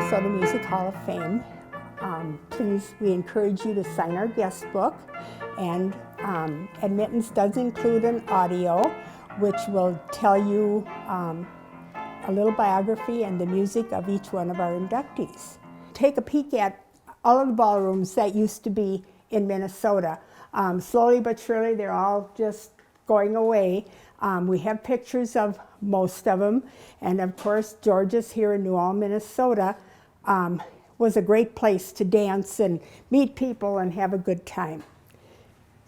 Minnesota Music Hall of Fame. Please, we encourage you to sign our guest book, and admittance does include an audio which will tell you a little biography and the music of each one of our inductees. Take a peek at all of the ballrooms that used to be in Minnesota. Slowly but surely, they're all just going away. We have pictures of most of them, and of course, George's here in New Ulm, Minnesota, was a great place to dance and meet people and have a good time.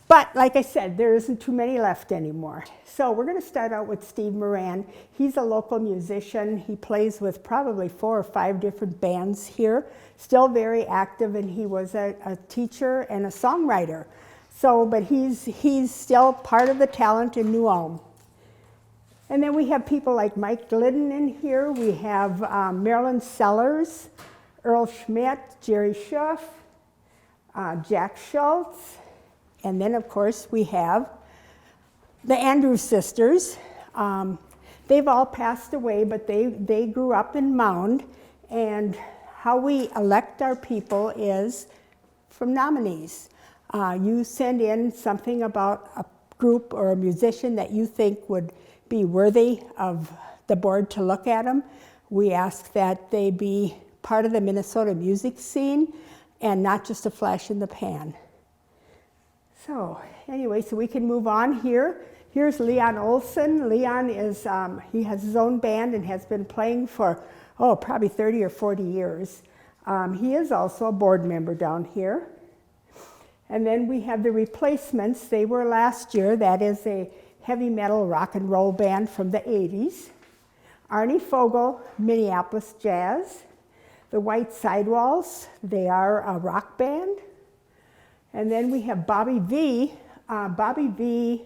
But like I said, there isn't too many left anymore. So we're going to start out with Steve Moran. He's a local musician. He plays with probably 4 or 5 different bands here, still very active, and he was a teacher and a songwriter. So, but he's still part of the talent in New Ulm. And then we have people like Mike Glidden in here. We have Marilyn Sellers, Earl Schmidt, Jerry Schuff, Jack Schultz, and then of course we have the Andrews sisters. They've all passed away, but they grew up in Mound, and how we elect our people is from nominees. You send in something about a group or a musician that you think would be worthy of the board to look at them. We ask that they be part of the Minnesota music scene and not just a flash in the pan. So anyway, so we can move on here. Here's Leon Olson. Leon is, he has his own band and has been playing for, probably 30 or 40 years. He is also a board member down here. And then we have the Replacements. They were last year. That is a heavy metal rock and roll band from the 80s. Arnie Fogel, Minneapolis Jazz. The White Sidewalls, they are a rock band. And then we have Bobby V. Bobby V,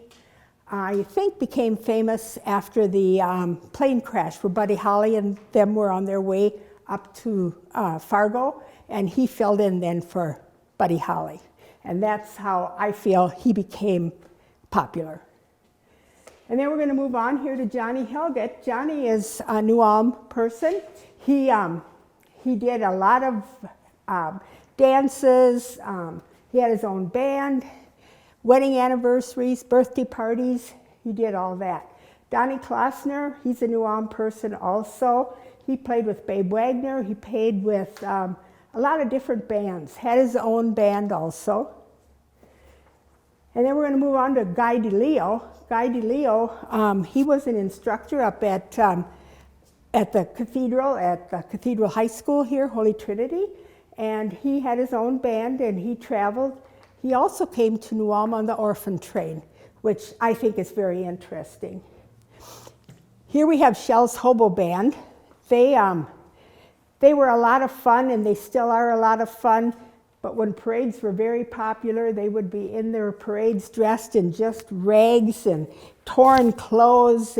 I think, became famous after the plane crash where Buddy Holly and them were on their way up to Fargo, and he filled in then for Buddy Holly. And that's how I feel he became popular. And then we're going to move on here to Johnny Helget. Johnny is a New Ulm person. He did a lot of dances. He had his own band, wedding anniversaries, birthday parties. He did all that. Donnie Klossner, he's a New Ulm person also. He played with Babe Wagner. He played with a lot of different bands, had his own band also. And then we're going to move on to Guy DeLeo. Guy DeLeo, he was an instructor up at the Cathedral High School here, Holy Trinity, and he had his own band and he traveled. He also came to New Ulm on the orphan train, which I think is very interesting. Here we have Shell's Hobo Band. They were a lot of fun, and they still are a lot of fun, but when parades were very popular, they would be in their parades dressed in just rags and torn clothes,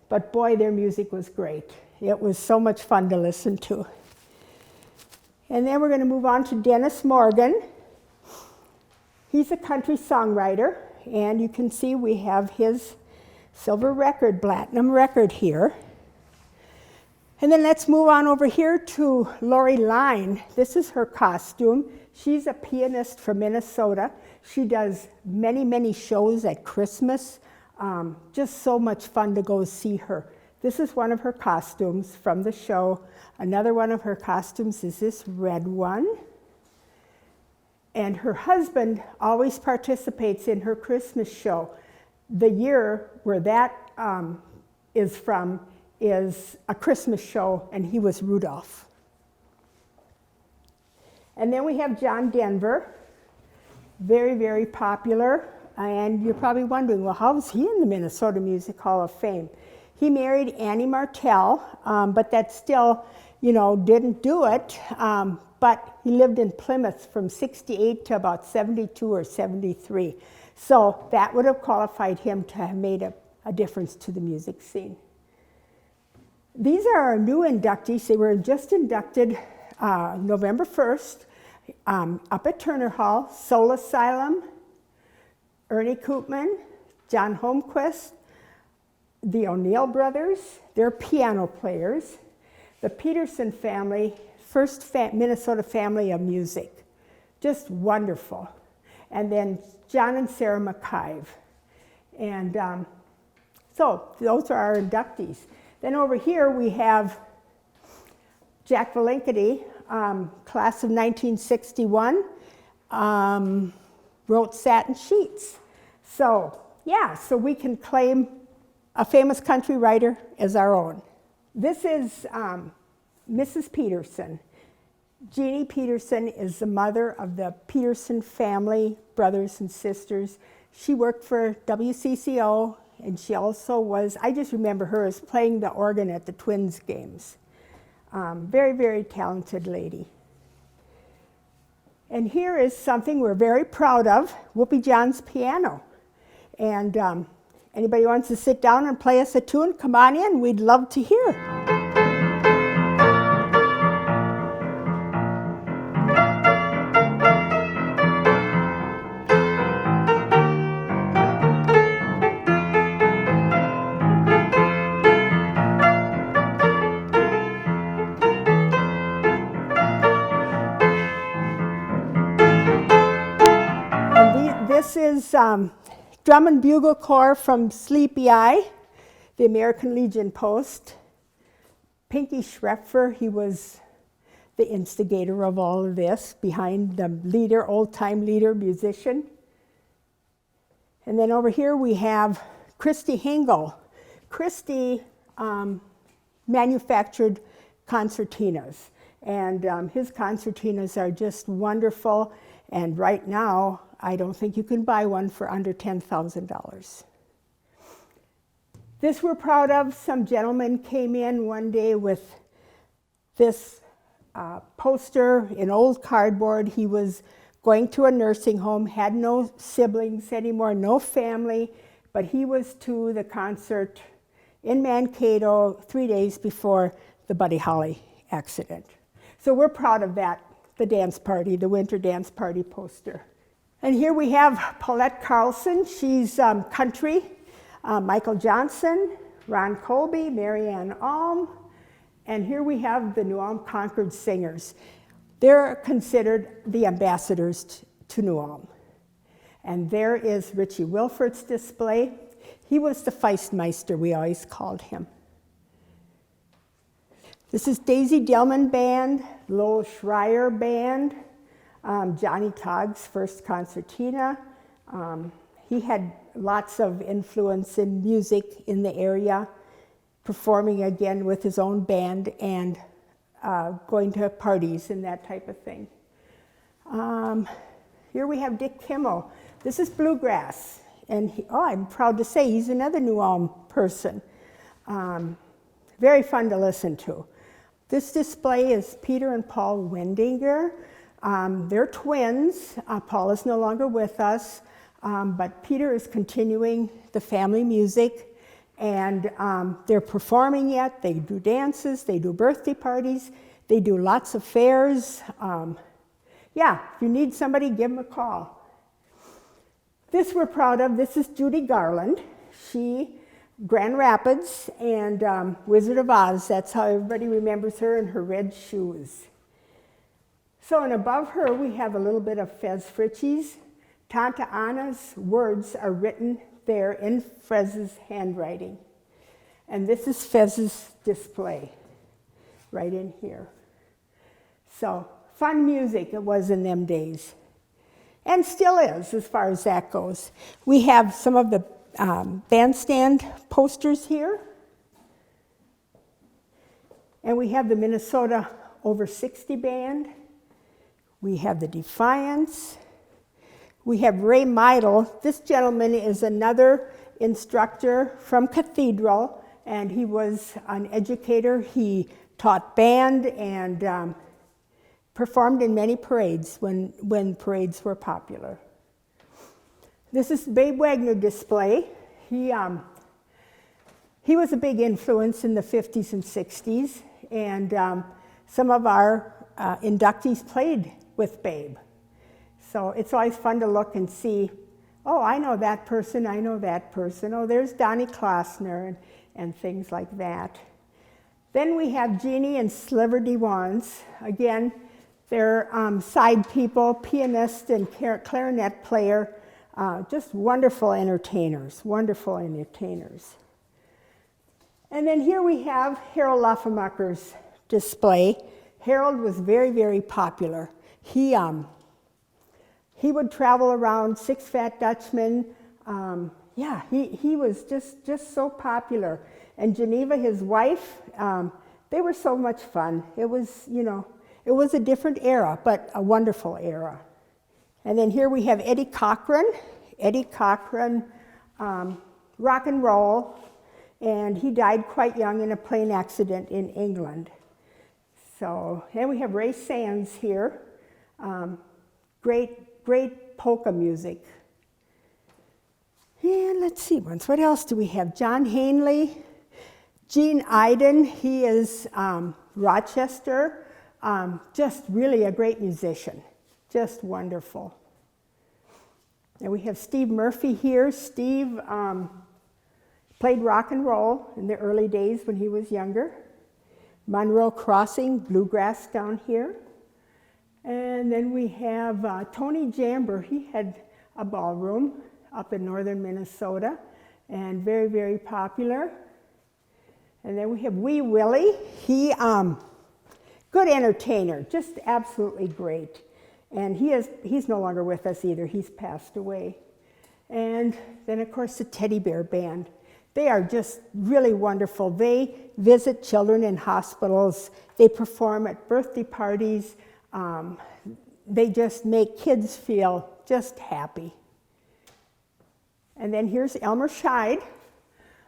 but boy, their music was great. It was so much fun to listen to. And then we're going to move on to Dennis Morgan. He's a country songwriter, and you can see we have his silver record, platinum record here. And then let's move on over here to Lori Line. This is her costume. She's a pianist from Minnesota. She does many, many shows at Christmas. Just so much fun to go see her. This is one of her costumes from the show. Another one of her costumes is this red one. And her husband always participates in her Christmas show. The year where that is from is a Christmas show, and he was Rudolph. And then we have John Denver, very, very popular. And you're probably wondering, well, how is he in the Minnesota Music Hall of Fame? He married Annie Martell, but that still, didn't do it. But he lived in Plymouth from 68 to about 72 or 73. So that would have qualified him to have made a difference to the music scene. These are our new inductees. They were just inducted November 1st up at Turner Hall. Soul Asylum, Ernie Koopman, John Holmquist, the O'Neill brothers, they're piano players. The Peterson family, first Minnesota family of music. Just wonderful. And then John and Sarah McIve. And so those are our inductees. Then over here we have Jack Valinkity, class of 1961, wrote Satin Sheets. So yeah, so we can claim a famous country writer as our own. This is Mrs. Peterson. Jeannie Peterson is the mother of the Peterson family, brothers and sisters. She worked for WCCO, and she also was, I just remember her as playing the organ at the Twins games. Very, very talented lady. And here is something we're very proud of, Whoopi John's piano. And anybody wants to sit down and play us a tune, come on in, we'd love to hear. This is Drum and Bugle Corps from Sleepy Eye, the American Legion Post. Pinky Schrepfer, he was the instigator of all of this, behind the leader, old-time leader, musician. And then over here we have Christy Hengel. Christy manufactured concertinas, and his concertinas are just wonderful, and right now, I don't think you can buy one for under $10,000. This we're proud of. Some gentleman came in one day with this poster in old cardboard. He was going to a nursing home, had no siblings anymore, no family, but he was to the concert in Mankato 3 days before the Buddy Holly accident. So we're proud of that, the dance party, the winter dance party poster. And here we have Paulette Carlson. She's country. Michael Johnson, Ron Colby, Marianne Alm. And here we have the New Ulm Concord Singers. They're considered the ambassadors to New Ulm. And there is Richie Wilfort's display. He was the Feistmeister, we always called him. This is Daisy Delman Band, Lowell Schreier Band, Johnny Togg's first concertina. He had lots of influence in music in the area, performing again with his own band and going to parties and that type of thing. Here we have Dick Kimmel. This is bluegrass, and I'm proud to say he's another New Ulm person. Very fun to listen to. This display is Peter and Paul Wendinger. They're twins. Paul is no longer with us, but Peter is continuing the family music, and they're performing yet. They do dances, they do birthday parties, they do lots of fairs. Yeah, if you need somebody, give them a call. This we're proud of. This is Judy Garland. She, Grand Rapids and Wizard of Oz, that's how everybody remembers her, in her red shoes. So, and above her, we have a little bit of Fez Fritchie's. Tanta Anna's words are written there in Fez's handwriting. And this is Fez's display, right in here. So, fun music it was in them days. And still is, as far as that goes. We have some of the bandstand posters here. And we have the Minnesota Over 60 Band. We have the Defiance. We have Ray Meidel. This gentleman is another instructor from Cathedral, and he was an educator. He taught band and performed in many parades when parades were popular. This is Babe Wagner display. He was a big influence in the 50s and 60s, and some of our inductees played with Babe. So it's always fun to look and see, oh, I know that person, I know that person. Oh, there's Donnie Klossner and things like that. Then we have Jeannie and Sliver DeWans. Again, they're side people, pianist and clarinet player. Just wonderful entertainers, wonderful entertainers. And then here we have Harold Laffemacher's display. Harold was very, very popular. He would travel around, Six Fat Dutchman. He was just so popular. And Geneva, his wife, they were so much fun. It was, it was a different era, but a wonderful era. And then here we have Eddie Cochran. Eddie Cochran, rock and roll, and he died quite young in a plane accident in England. So, and we have Ray Sands here. Great polka music. And let's see, what else do we have? John Hanley, Gene Iden, he is Rochester, just really a great musician, just wonderful. And we have Steve Murphy here. Steve played rock and roll in the early days when he was younger. Monroe Crossing, bluegrass down here. And then we have Tony Jamber. He had a ballroom up in northern Minnesota and very, very popular. And then we have Wee Willie. He, good entertainer, just absolutely great. And he's no longer with us either. He's passed away. And then, of course, the Teddy Bear Band. They are just really wonderful. They visit children in hospitals. They perform at birthday parties. They just make kids feel just happy. And then here's Elmer Scheid,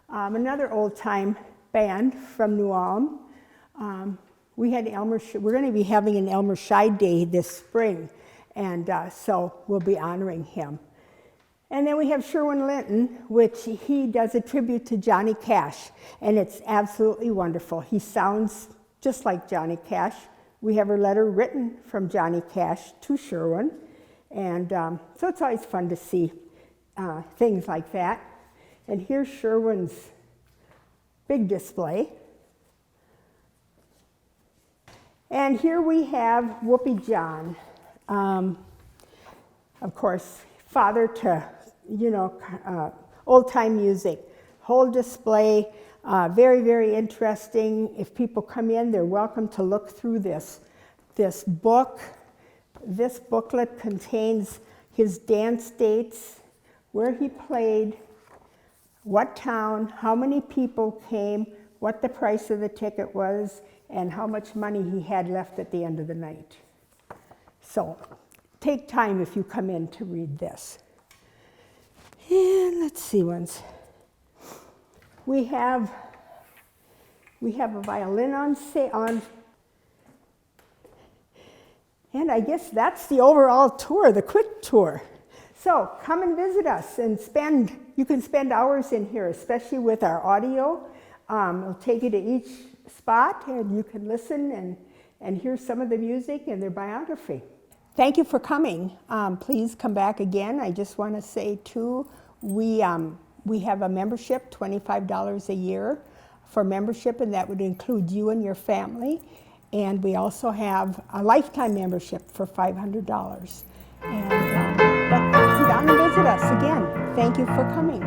another old-time band from New Ulm. We're going to be having an Elmer Scheid Day this spring, and so we'll be honoring him. And then we have Sherwin Linton, which he does a tribute to Johnny Cash, and it's absolutely wonderful. He sounds just like Johnny Cash. We have a letter written from Johnny Cash to Sherwin, and so it's always fun to see things like that. And here's Sherwin's big display. And here we have Whoopi John, of course, father to, old-time music. Whole display, very, very interesting. If people come in, they're welcome to look through this book. This booklet contains his dance dates, where he played, what town, how many people came, what the price of the ticket was, and how much money he had left at the end of the night. So take time if you come in to read this. And let's see we have a violin on, and I guess that's the overall tour, the quick tour. So come and visit us and you can spend hours in here, especially with our audio. We'll take you to each spot and you can listen and hear some of the music and their biography. Thank you for coming. Please come back again. I just want to say too, we have a membership, $25 a year for membership, and that would include you and your family. And we also have a lifetime membership for $500. But come down and visit us again. Thank you for coming.